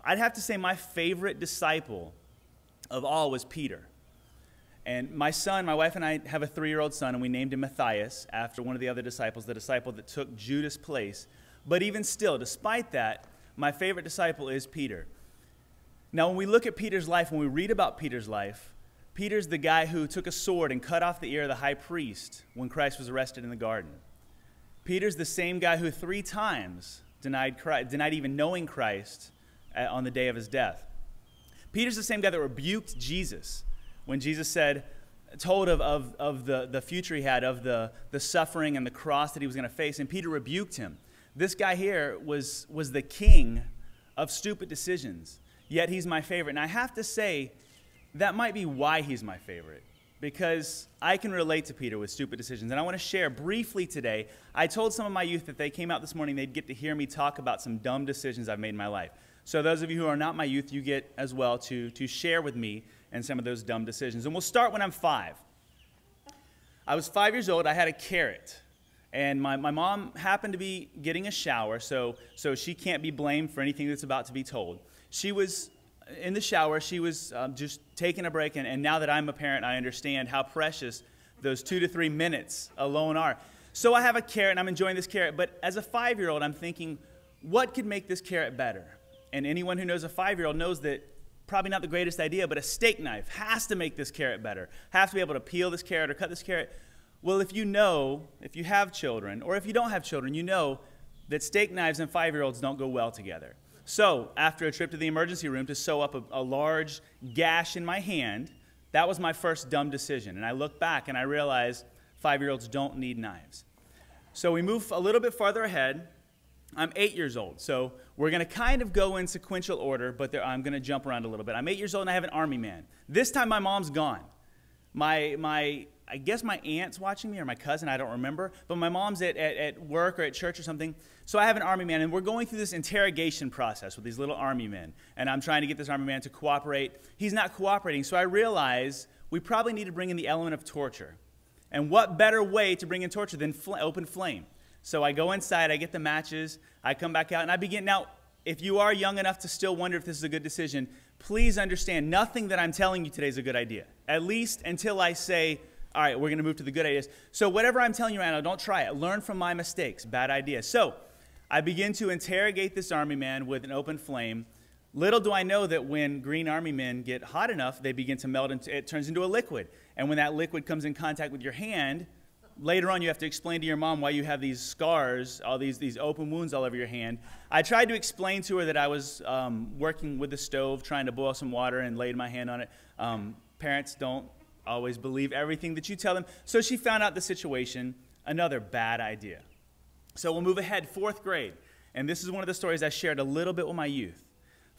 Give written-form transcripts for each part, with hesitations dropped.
I'd have to say my favorite disciple of all was Peter. And my wife and I have a 3-year-old son, and we named him Matthias after one of the other disciples, the disciple that took Judas' place. But even still, despite that, my favorite disciple is Peter. Now, when we look at Peter's life, when we read about Peter's life, Peter's the guy who took a sword and cut off the ear of the high priest when Christ was arrested in the garden. Peter's the same guy who 3 times denied even knowing Christ on the day of his death. Peter's the same guy that rebuked Jesus when Jesus told of the future he had, of the suffering and the cross that he was going to face, and Peter rebuked him. This guy here was the king of stupid decisions, yet he's my favorite. And I have to say, that might be why he's my favorite, because I can relate to Peter with stupid decisions. And I want to share briefly today, I told some of my youth that they came out this morning, they'd get to hear me talk about some dumb decisions I've made in my life. So those of you who are not my youth, you get as well to share with me and some of those dumb decisions. And we'll start when I'm 5. I was 5 years old. I had a carrot. And my mom happened to be getting a shower, so she can't be blamed for anything that's about to be told. She was in the shower. She was just taking a break. And now that I'm a parent, I understand how precious those 2 to 3 minutes alone are. So I have a carrot, and I'm enjoying this carrot. But as a 5-year-old, I'm thinking, what could make this carrot better? And anyone who knows a 5-year-old knows that probably not the greatest idea, but a steak knife has to make this carrot better. Has to be able to peel this carrot or cut this carrot. Well, if you have children, or if you don't have children, you know that steak knives and 5-year-olds don't go well together. So after a trip to the emergency room to sew up a large gash in my hand, that was my first dumb decision. And I look back and I realize 5-year-olds don't need knives. So we move a little bit farther ahead. I'm 8 years old, so we're going to kind of go in sequential order, but I'm going to jump around a little bit. I'm 8 years old, and I have an army man. This time, my mom's gone. I guess my aunt's watching me, or my cousin, I don't remember, but my mom's at work or at church or something, so I have an army man, and we're going through this interrogation process with these little army men, and I'm trying to get this army man to cooperate. He's not cooperating, so I realize we probably need to bring in the element of torture. And what better way to bring in torture than open flame? So I go inside, I get the matches, I come back out, and I begin. Now, if you are young enough to still wonder if this is a good decision, please understand nothing that I'm telling you today is a good idea, at least until I say, all right, we're going to move to the good ideas. So whatever I'm telling you right now, don't try it. Learn from my mistakes, bad idea. So I begin to interrogate this army man with an open flame. Little do I know that when green army men get hot enough, they begin to melt, it turns into a liquid. And when that liquid comes in contact with your hand, later on, you have to explain to your mom why you have these scars, all these open wounds all over your hand. I tried to explain to her that I was working with the stove, trying to boil some water, and laid my hand on it. Parents don't always believe everything that you tell them. So she found out the situation. Another bad idea. So we'll move ahead, 4th grade. And this is one of the stories I shared a little bit with my youth.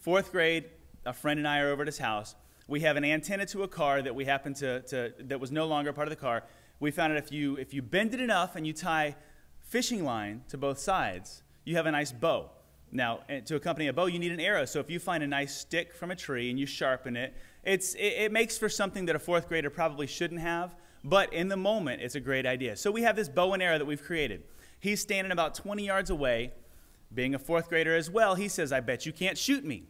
4th grade, a friend and I are over at his house. We have an antenna to a car that we happen that was no longer part of the car. We found out if you bend it enough and you tie fishing line to both sides, you have a nice bow. Now, to accompany a bow, you need an arrow. So if you find a nice stick from a tree and you sharpen it, it makes for something that a 4th grader probably shouldn't have, but in the moment, it's a great idea. So we have this bow and arrow that we've created. He's standing about 20 yards away. Being a 4th grader as well, he says, I bet you can't shoot me.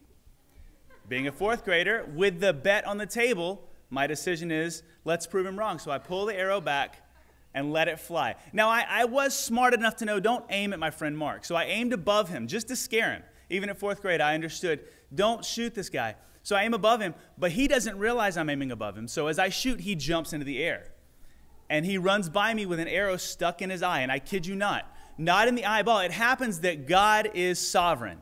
Being a 4th grader, with the bet on the table, my decision is, let's prove him wrong. So I pull the arrow back and let it fly. Now, I was smart enough to know, don't aim at my friend Mark. So I aimed above him just to scare him. Even at 4th grade, I understood, don't shoot this guy. So I aim above him, but he doesn't realize I'm aiming above him. So as I shoot, he jumps into the air. And he runs by me with an arrow stuck in his eye. And I kid you not in the eyeball. It happens that God is sovereign.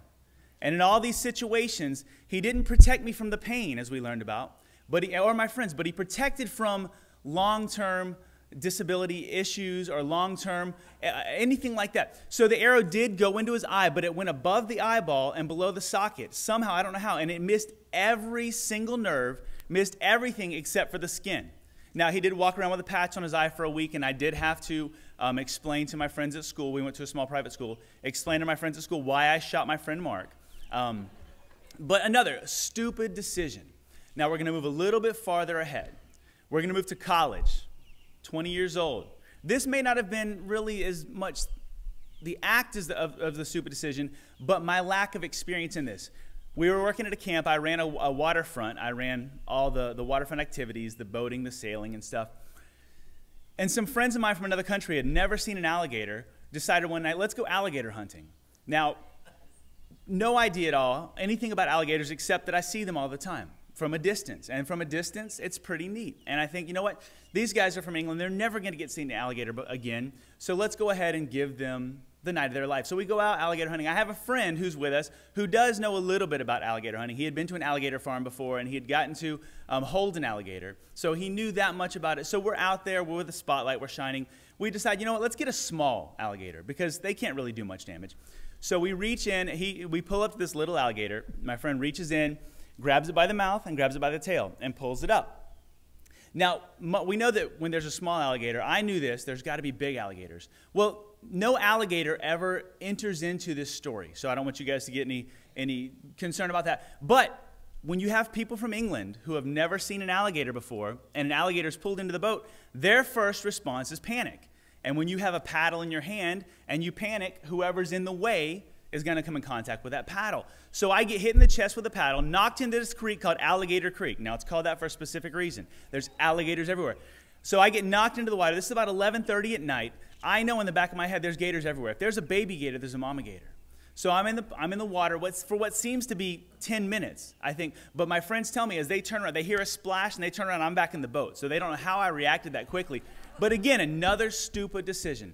And in all these situations, he didn't protect me from the pain, as we learned about, or my friends, but he protected from long-term disability issues or long-term, anything like that. So the arrow did go into his eye, but it went above the eyeball and below the socket. Somehow, I don't know how, and it missed every single nerve, missed everything except for the skin. Now, he did walk around with a patch on his eye for a week, and I did have to explain to my friends at school, we went to a small private school, explain to my friends at school why I shot my friend Mark. But another stupid decision. Now we're going to move a little bit farther ahead. We're going to move to college, 20 years old. This may not have been really as much the act as of the stupid decision, but my lack of experience in this. We were working at a camp. I ran a waterfront. I ran all the waterfront activities, the boating, the sailing, and stuff. And some friends of mine from another country had never seen an alligator, decided one night, let's go alligator hunting. Now, no idea at all, anything about alligators except that I see them all the time from a distance. And from a distance, it's pretty neat. And I think, you know what? These guys are from England. They're never going to get seen an alligator again. So let's go ahead and give them the night of their life. So we go out alligator hunting. I have a friend who's with us who does know a little bit about alligator hunting. He had been to an alligator farm before, and he had gotten to hold an alligator. So he knew that much about it. So we're out there. We're with a spotlight. We're shining. We decide, you know what? Let's get a small alligator because they can't really do much damage. So we reach in. We pull up to this little alligator. My friend reaches in, grabs it by the mouth and grabs it by the tail and pulls it up. Now, we know that when there's a small alligator, I knew this, there's got to be big alligators. Well, no alligator ever enters into this story, so I don't want you guys to get any concern about that. But when you have people from England who have never seen an alligator before and an alligator is pulled into the boat, their first response is panic. And when you have a paddle in your hand and you panic, whoever's in the way is going to come in contact with that paddle. So I get hit in the chest with a paddle, knocked into this creek called Alligator Creek. Now, it's called that for a specific reason. There's alligators everywhere. So I get knocked into the water. This is about 11:30 at night. I know in the back of my head there's gators everywhere. If there's a baby gator, there's a mama gator. So I'm in the water for what seems to be 10 minutes, I think. But my friends tell me as they turn around, they hear a splash and they turn around, I'm back in the boat. So they don't know how I reacted that quickly. But again, another stupid decision.